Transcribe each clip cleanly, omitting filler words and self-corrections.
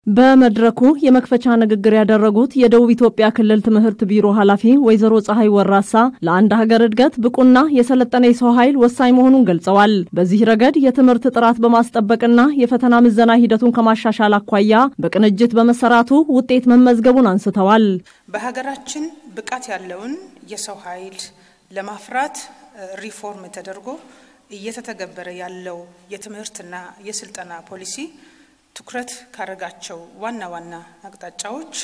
በመድረኩ የመክፈቻ ንግግር ያደረጉት የደቡብ ኢትዮጵያ ክልል ትምህርት ቢሮ ኃላፊ ወይዘሮ ፀሐይ ወራሳ ለአንድ ሀገር እድገት ብቁና የሰለጠነ የሰው ኃይል ወሳኝ መሆኑን ገልጸዋል። በዚህ ረገድ የትምህርት ጥራት በማስጠበቅና የፈተና ምዘና ሂደቱን ከማሻሻል አኳያ በቅንጅት በመሰራቱ ውጤት መመዝገቡን አንስተዋል። በሀገራችን ብቃት ያለውን የሰው ኃይል ለማፍራት ሪፎርም ተደርጎ እየተተገበረ ያለው የትምህርትና የስልጠና ፖሊሲ ትኩረት ካረጋቸው ዋና አቅጣጫዎች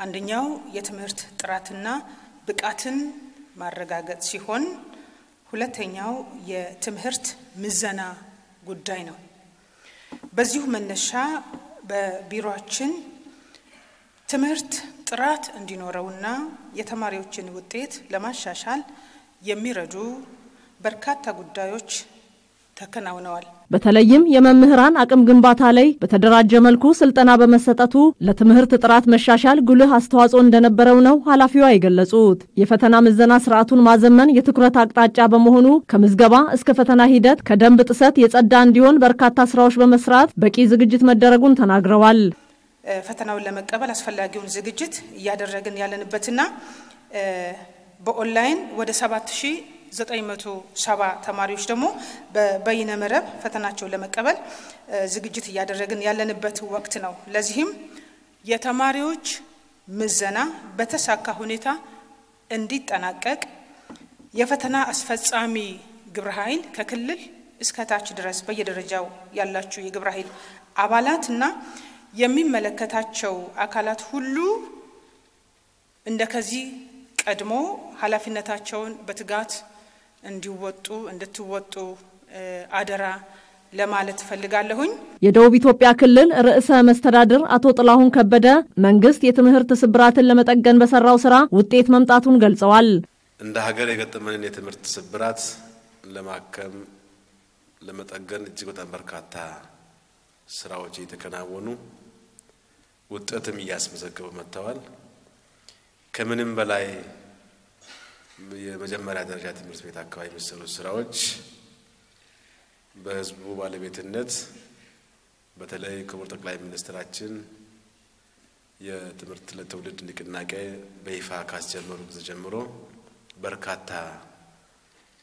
አንደኛው የትምህርት ጥራትና ብቃትን ማረጋገጥ ሲሆን ሁለተኛው የትምህርት ምዘና ጉዳይ ነው። በዚሁ መነሻ በቢሮአችን ትምህርት ጥራት እንዲኖረውና የተማሪዎችን ውጤት ለማሻሻል የሚረዱ በርካታ ጉዳዮች ተከናውነዋል። በተለይም የመምህራን አቅም ግንባታ ላይ በተደራጀ መልኩ ስልጠና በመሰጠቱ ለትምህርት ጥራት መሻሻል ጉልህ አስተዋጽኦ እንደነበረው ነው ኃላፊዋ የገለጹት። የፈተና ምዘና ስርዓቱን ማዘመን የትኩረት አቅጣጫ በመሆኑ ከምዝገባ እስከ ፈተና ሂደት ከደንብ ጥሰት የጸዳ እንዲሆን በርካታ ስራዎች በመስራት በቂ ዝግጅት መደረጉን ተናግረዋል። ፈተናውን ለመቀበል አስፈላጊውን ዝግጅት እያደረግን ያለንበትና በኦንላይን ወደ 7970 ተማሪዎች ደግሞ በበይነ መረብ ፈተናቸውን ለመቀበል ዝግጅት እያደረግን ያለንበት ወቅት ነው። ለዚህም የተማሪዎች ምዘና በተሳካ ሁኔታ እንዲጠናቀቅ የፈተና አስፈጻሚ ግብረ ኃይል ከክልል እስከ ታች ድረስ በየደረጃው ያላችሁ የግብረ ኃይል አባላትና የሚመለከታቸው አካላት ሁሉ እንደከዚህ ቀድሞ ኃላፊነታቸውን በትጋት እንድትወጡ አደራ ለማለት ፈልጋለሁኝ። የደቡብ ኢትዮጵያ ክልል ርዕሰ መስተዳድር አቶ ጥላሁን ከበደ መንግስት የትምህርት ስብራትን ለመጠገን በሰራው ስራ ውጤት መምጣቱን ገልጸዋል። እንደ ሀገር የገጠመንን የትምህርት ስብራት ለማከም ለመጠገን እጅግ በጣም በርካታ ስራዎች እየተከናወኑ ውጤትም እያስመዘገቡ መጥተዋል። ከምንም በላይ የመጀመሪያ ደረጃ ትምህርት ቤት አካባቢ የሚሰሩ ስራዎች በህዝቡ ባለቤትነት በተለይ ክቡር ጠቅላይ ሚኒስትራችን የትምህርት ለትውልድ ንቅናቄ በይፋ ካስጀመሩ ጊዜ ጀምሮ በርካታ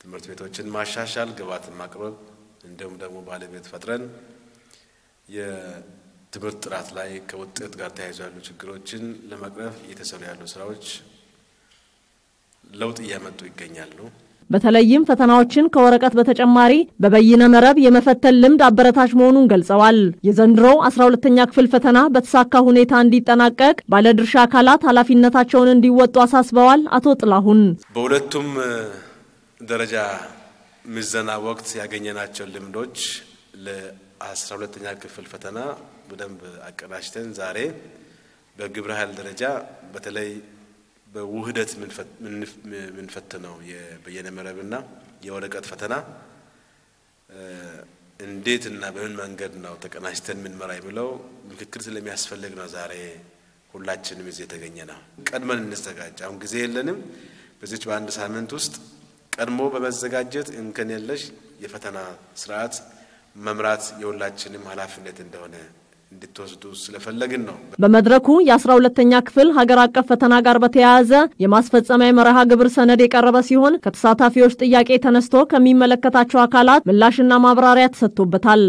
ትምህርት ቤቶችን ማሻሻል፣ ግብዓትን ማቅረብ እንዲሁም ደግሞ ባለቤት ፈጥረን የትምህርት ጥራት ላይ ከውጤት ጋር ተያይዞ ያሉ ችግሮችን ለመቅረፍ እየተሰሩ ያሉ ስራዎች ለውጥ እያመጡ ይገኛሉ። በተለይም ፈተናዎችን ከወረቀት በተጨማሪ በበይነ መረብ የመፈተን ልምድ አበረታች መሆኑን ገልጸዋል። የዘንድሮው 12ኛ ክፍል ፈተና በተሳካ ሁኔታ እንዲጠናቀቅ ባለድርሻ አካላት ኃላፊነታቸውን እንዲወጡ አሳስበዋል። አቶ ጥላሁን በሁለቱም ደረጃ ምዘና ወቅት ያገኘናቸው ልምዶች ለ12ኛ ክፍል ፈተና በደንብ አቀናጅተን ዛሬ በግብረ ኃይል ደረጃ በተለይ በውህደት ምን ፈተነው የበየነ መረብና የወረቀት ፈተና እንዴትና በምን መንገድ ነው ተቀናጅተን ምን መራ ይብለው ምክክር ስለሚያስፈልግ ነው ዛሬ ሁላችንም እዚህ ተገኘናል። ቀድመን እንዘጋጅ። አሁን ጊዜ የለንም። በዚህ በአንድ ሳምንት ውስጥ ቀድሞ በመዘጋጀት እንከን የለሽ የፈተና ስርዓት መምራት የሁላችንም ኃላፊነት እንደሆነ እንድትወስዱ ስለፈለግን ነው። በመድረኩ የ12ኛ ክፍል ሀገር አቀፍ ፈተና ጋር በተያያዘ የማስፈጸሚያ መርሃ ግብር ሰነድ የቀረበ ሲሆን ከተሳታፊዎች ጥያቄ ተነስቶ ከሚመለከታቸው አካላት ምላሽና ማብራሪያ ተሰጥቶበታል።